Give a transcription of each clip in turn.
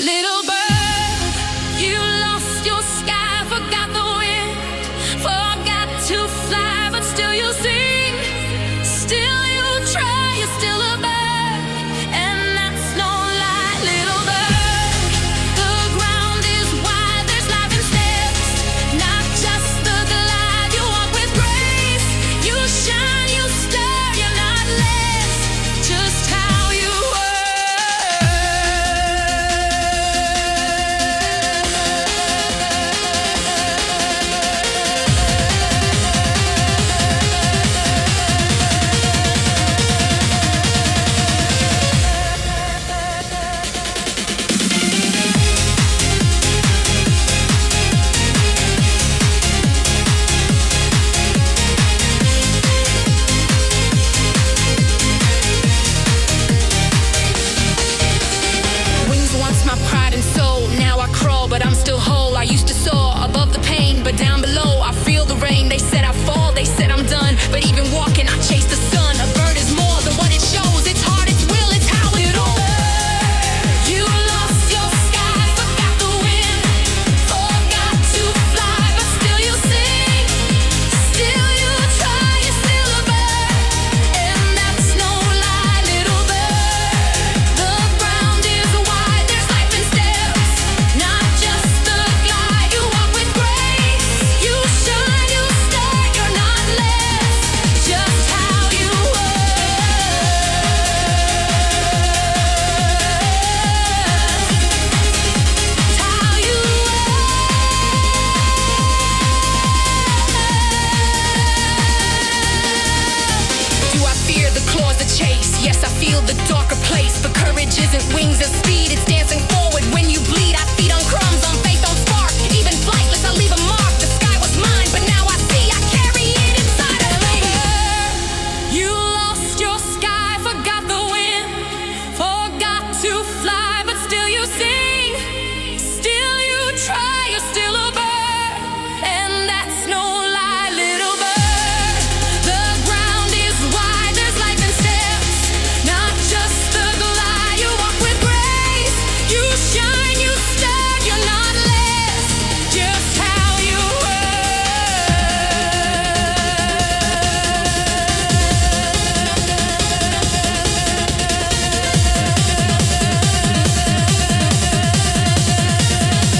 Little bird, you lost your sky, forgot the wind, forgot to fly, but still you sing, still you try, you're still a bird, and that's no lie. Little bird, the ground is wide, there's life in steps, not just the glide. You walk with grace, you shine, you stir, you're not less, just how you were. My pride and soul, now I crawl, but I'm still whole. I used to soar above the pain, but down below I feel the rain. They said I fall, they said I'm done, but even walking I chase the sun. A bird is more than what it shows. It's heart, it's will, it's how it goes. You lost your sky, forgot the wind, forgot to fly, but still you sing, still you try, you're still a bird, and that's no lie. Little bird, the ground is wide, there's life in steps, not just the glide. You walk with grace, you shine, you stir, you're not less, just how you were. How you were. Do I fear the claws that chase? Yes, I feel the darker place, but courage isn't wings and speed, it's dancing forward when you bleed. I feed on crumbs, on faith, on spark, even flightless I leave a mark. The sky was mine, but now I see I carry it inside of me. You lost your sky, forgot the wind, forgot to fly, but still you sing, still you try, you're still a bird, and that's no lie. Little bird, the ground is wide, there's life in steps, not just the glide. You walk with grace, you shine, you stir, you're not less, just how you were.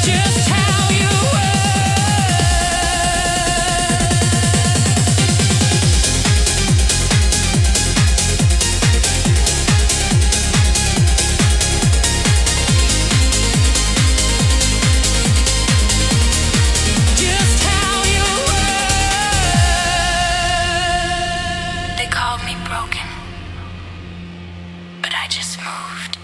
Just how you Just how you were. They called me broken, but I just moved.